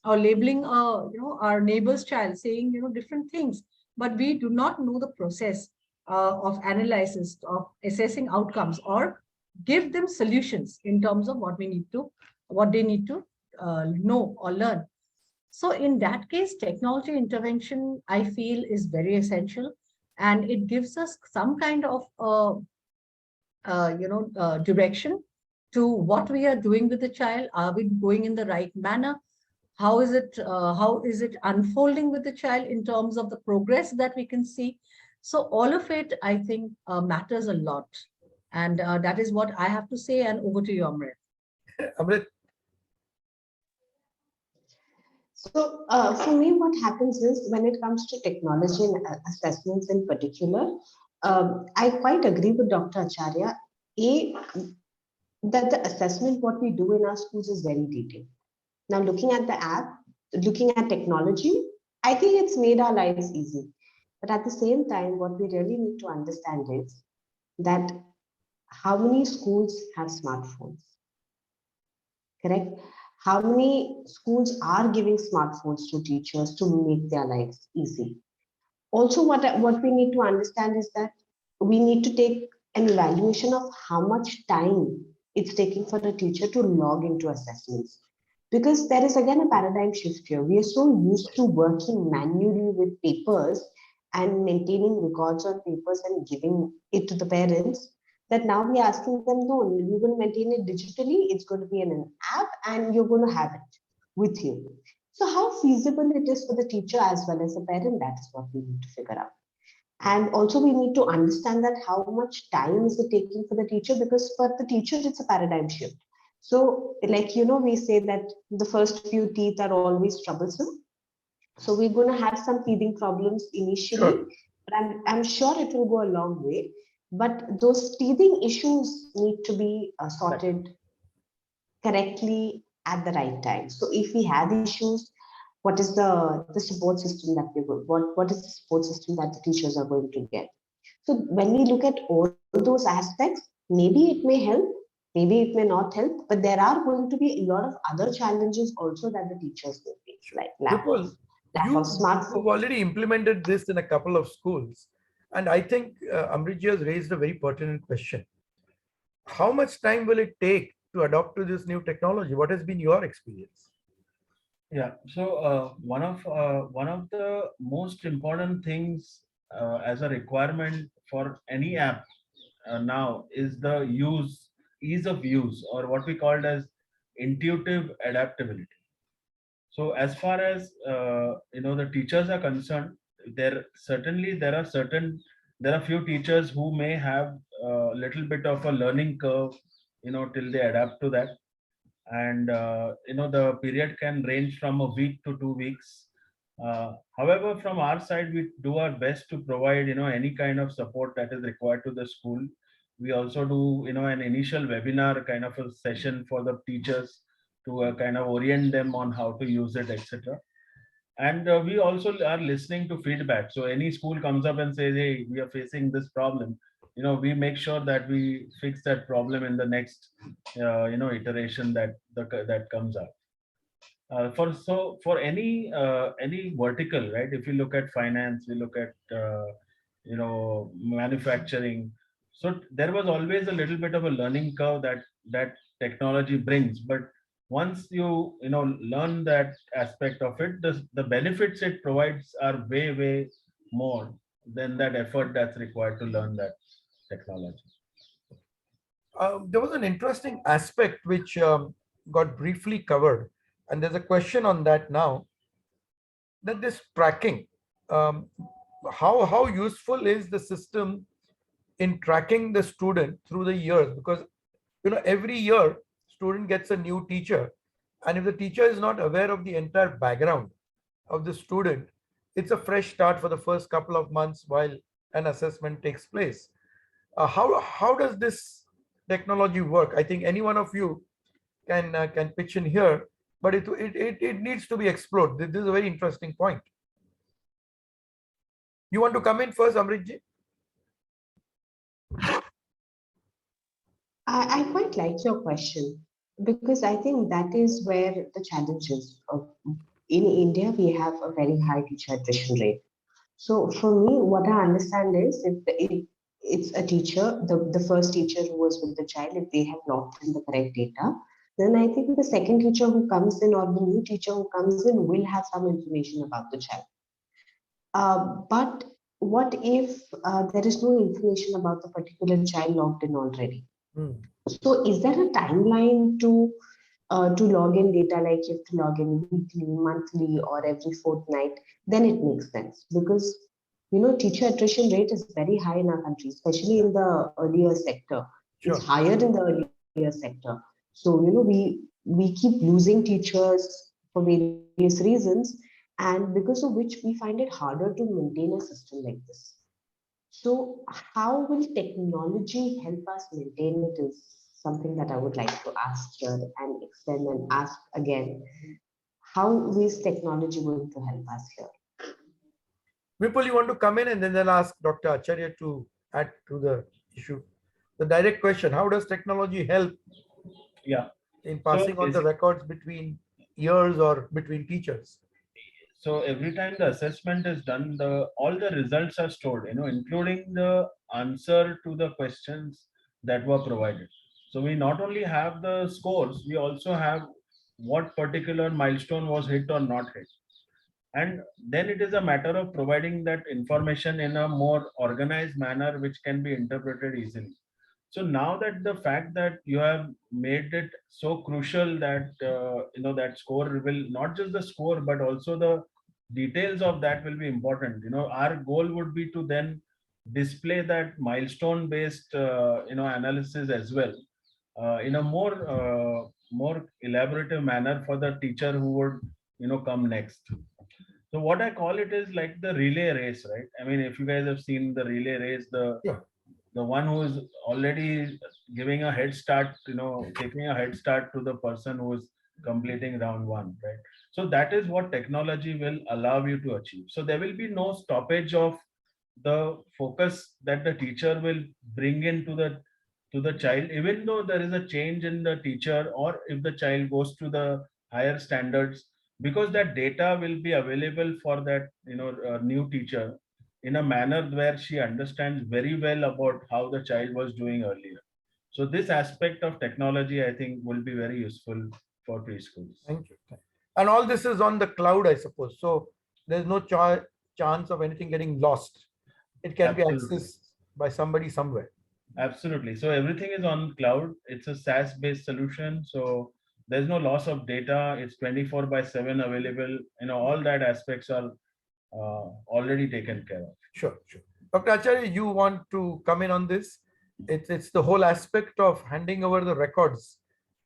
S2: or labeling, our neighbor's child, saying, different things. But we do not know the process of analysis, of assessing outcomes, or give them solutions in terms of what they need to know or learn. So in that case, technology intervention, I feel, is very essential, and it gives us some kind of direction to what we are doing with the child. Are we going in the right manner? How is it unfolding with the child in terms of the progress that we can see? So all of it, I think, matters a lot. And that is what I have to say. And over to you, Amrit.
S1: Amrit,
S3: So for me, what happens is when it comes to technology and assessments in particular, I quite agree with Dr. Acharya. That the assessment what we do in our schools is very detailed. Now, looking at the app, looking at technology, I think it's made our lives easy. But at the same time, what we really need to understand is that how many schools have smartphones? Correct? How many schools are giving smartphones to teachers to make their lives easy? Also, what we need to understand is that we need to take an evaluation of how much time it's taking for the teacher to log into assessments. Because there is again a paradigm shift here. We are so used to working manually with papers and maintaining records on papers and giving it to the parents that now we're asking them, no, we will maintain it digitally. It's going to be in an app and you're going to have it with you. So how feasible it is for the teacher as well as the parent, that is what we need to figure out. And also we need to understand that how much time is it taking for the teacher, because for the teacher, it's a paradigm shift. So like, we say that the first few teeth are always troublesome. So we're going to have some teething problems initially,
S1: sure.
S3: but I'm sure it will go a long way. But those teething issues need to be sorted correctly at the right time. So if we have issues, what is the support system that we will, what is the support system that the teachers are going to get? So when we look at all those aspects, maybe it may help, maybe it may not help, but there are going to be a lot of other challenges also that the teachers will face, like lack
S1: Vipul,
S3: of
S1: you've
S3: smartphone.
S1: already implemented this in a couple of schools. And I think Amritji has raised a very pertinent question. How much time will it take to adopt to this new technology? What has been your experience?
S4: Yeah. So one of the most important things as a requirement for any app now is the ease of use, or what we called as intuitive adaptability. So as far as the teachers are concerned, there are few teachers who may have a little bit of a learning curve, till they adapt to that. And the period can range from a week to 2 weeks. However, from our side, we do our best to provide any kind of support that is required to the school. We also do an initial webinar kind of a session for the teachers to kind of orient them on how to use it, etc. And we also are listening to feedback. So any school comes up and says, hey, we are facing this problem, we make sure that we fix that problem in the next iteration that comes up. For any vertical, right? If you look at finance, we look at manufacturing. So there was always a little bit of a learning curve that technology brings. But once you learn that aspect of it, the benefits it provides are way more than that effort that's required to learn that technology.
S1: There was an interesting aspect which got briefly covered, and there's a question on that now, that this tracking, um, how useful is the system in tracking the student through the years? Because every year student gets a new teacher, and if the teacher is not aware of the entire background of the student, it's a fresh start for the first couple of months while an assessment takes place. How does this technology work? I think any one of you can pitch in here, but it needs to be explored. This is a very interesting point. You want to come in first, Amritji?
S3: I quite like your question because I think that is where the challenge is. In India, we have a very high teacher attrition rate. So for me, what I understand is if it's a teacher, the first teacher who was with the child, if they have logged in the correct data, then I think the second teacher who comes in or the new teacher who comes in will have some information about the child. But what if there is no information about the particular child logged in already? So is there a timeline to log in data, like you have to log in weekly, monthly, or every fortnight? Then it makes sense because teacher attrition rate is very high in our country, especially in the earlier sector.
S1: Sure.
S3: It's higher in the earlier sector. So we keep losing teachers for various reasons, and because of which we find it harder to maintain a system like this. So how will technology help us maintain it is something that I would like to ask here and extend and ask again. How is technology going to help us here?
S1: Vipul, you want to come in and then ask Dr. Acharya to add to the issue? The direct question, how does technology help in passing on the records between years or between teachers?
S4: So every time the assessment is done, all the results are stored, including the answer to the questions that were provided. So we not only have the scores, we also have what particular milestone was hit or not hit. And then it is a matter of providing that information in a more organized manner, which can be interpreted easily. So now that the fact that you have made it so crucial that that score will not just the score but also the details of that will be important. Our goal would be to then display that milestone based analysis as well in a more elaborative manner for the teacher who would come next. So what I call it is like the relay race, right? I mean, if you guys have seen the relay race, the one who is already giving a head start, taking a head start to the person who is completing round one, right? So that is what technology will allow you to achieve. So there will be no stoppage of the focus that the teacher will bring into the child, even though there is a change in the teacher or if the child goes to the higher standards, because that data will be available for that new teacher in a manner where she understands very well about how the child was doing earlier. So this aspect of technology, I think, will be very useful for preschools.
S1: Thank you. And all this is on the cloud, I suppose. So there's no chance of anything getting lost. It can
S4: Absolutely.
S1: be accessed by somebody somewhere.
S4: Absolutely. So everything is on cloud. It's a SaaS-based solution. So there's no loss of data. It's 24/7 available. All that aspects are already taken care of.
S1: Sure, sure. Dr. Acharya, you want to come in on this? It's the whole aspect of handing over the records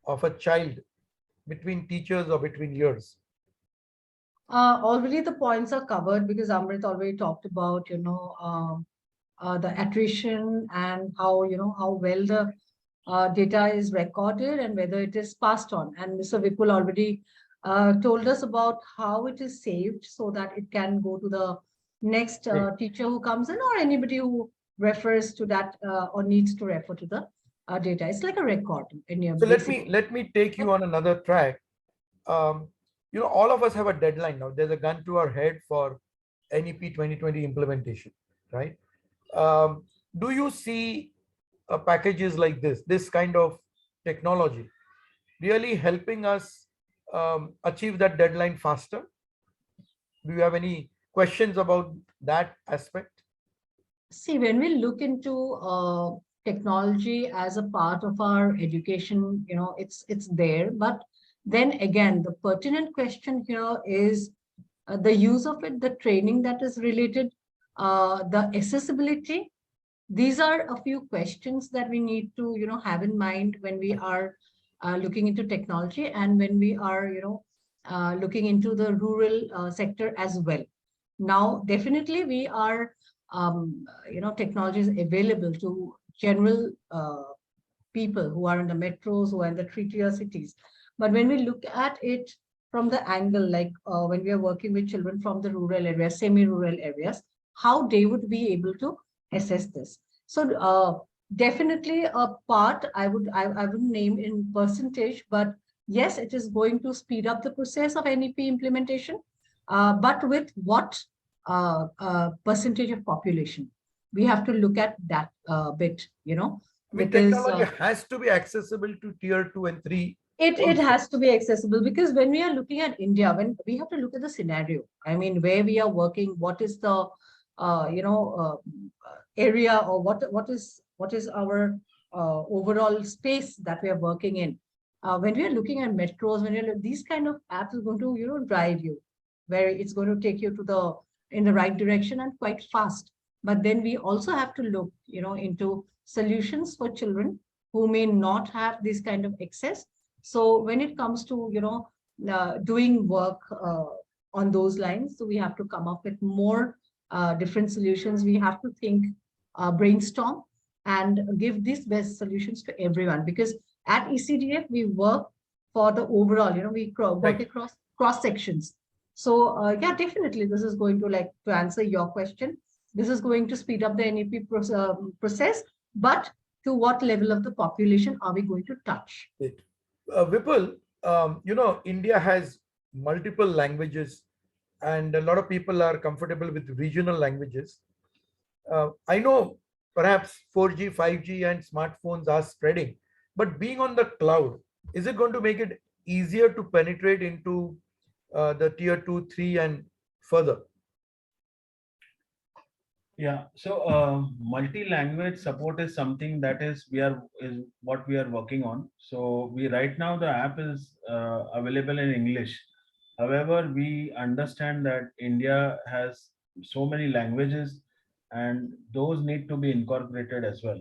S1: of a child between teachers or between years.
S2: Already the points are covered because Amrit already talked about, the attrition and how, how well the data is recorded and whether it is passed on. And Mr. Vipul already told us about how it is saved so that it can go to the next teacher who comes in or anybody who refers to that or needs to refer to the data. It's like a record in your
S1: So let me take you on another track. All of us have a deadline now. There's a gun to our head for NEP 2020 implementation, right? Do you see packages like this kind of technology really helping us achieve that deadline faster? Do you have any questions about that aspect?
S2: See, when we look into technology as a part of our education, it's there. But then again, the pertinent question here is the use of it, the training that is related, the accessibility. These are a few questions that we need to, have in mind when we are looking into technology and when we are, looking into the rural sector as well. Now, definitely we are, technology is available to general people who are in the metros, who are in the 3-tier cities. But when we look at it from the angle, like when we are working with children from the rural areas, semi-rural areas, how they would be able to assess this. So definitely a part I wouldn't name in percentage, but yes, it is going to speed up the process of NEP implementation. But with what percentage of population? We have to look at that bit, because
S1: technology has to be accessible to tier 2 and 3.
S2: It has to be accessible because when we are looking at India, when we have to look at the scenario, I mean, where we are working, what is the area or what is our overall space that we are working in. When we are looking at metros, these kind of apps is going to drive you where it's going to take you to in the right direction and quite fast. But then we also have to look into solutions for children who may not have this kind of access. So when it comes to doing work on those lines, so we have to come up with more different solutions. We have to think, brainstorm, and give these best solutions to everyone. Because at ECDF we work for the overall. We work across cross sections. So yeah, definitely this is going to answer your question. This is going to speed up the NEP process, but to what level of the population are we going to touch?
S1: Vipul, India has multiple languages and a lot of people are comfortable with regional languages. I know perhaps 4G, 5G and smartphones are spreading, but being on the cloud, is it going to make it easier to penetrate into the tier 2, 3 and further?
S4: Yeah, so multi-language support is something that is what we are working on. So right now the app is available in English. However, we understand that India has so many languages and those need to be incorporated as well.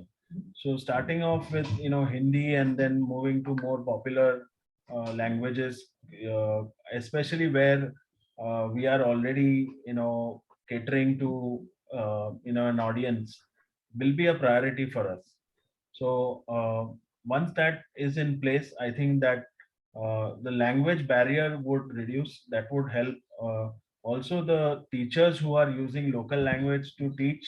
S4: So starting off with Hindi and then moving to more popular languages, especially where we are already catering to an audience, will be a priority for us. So once that is in place, I think that the language barrier would reduce. That would help. Also, the teachers who are using local language to teach,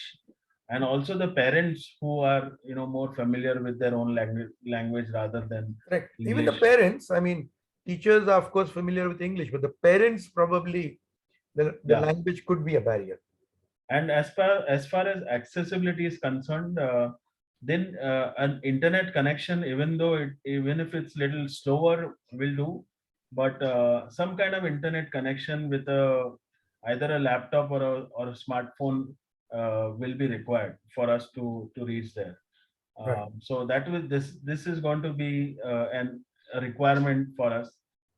S4: and also the parents who are more familiar with their own language rather than
S1: correct.
S4: English.
S1: Even the parents, I mean, teachers are of course familiar with English, but the parents probably the language could be a barrier.
S4: And as far as accessibility is concerned, then an internet connection, even if it's little slower, will do. But some kind of internet connection with either a laptop or a smartphone will be required for us to reach there.
S1: Right.
S4: So this is going to be an a requirement for us,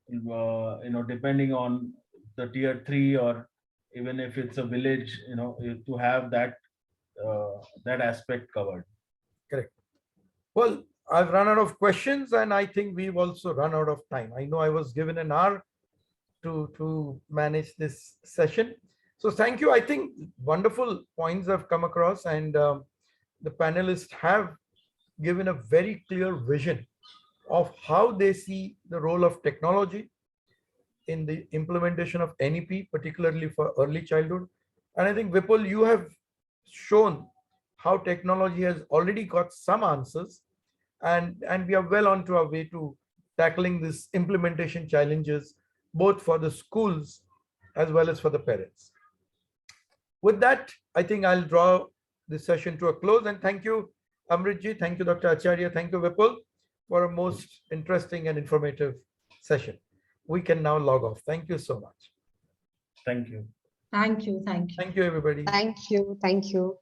S4: depending on the tier 3, or even if it's a village, to have that aspect covered.
S1: Correct. Well, I've run out of questions, and I think we've also run out of time. I know I was given an hour to manage this session. So thank you. I think wonderful points have come across, and the panelists have given a very clear vision of how they see the role of technology in the implementation of NEP, particularly for early childhood. And I think, Vipul, you have shown how technology has already got some answers, and we are well on to our way to tackling this implementation challenges, both for the schools as well as for the parents. With that, I think I'll draw this session to a close, and thank you, Amritji, thank you, Dr. Acharya, thank you, Vipul, for a most interesting and informative session. We can now log off. Thank you so much.
S4: Thank you.
S2: Thank you. Thank you.
S1: Thank you, everybody.
S3: Thank you. Thank you.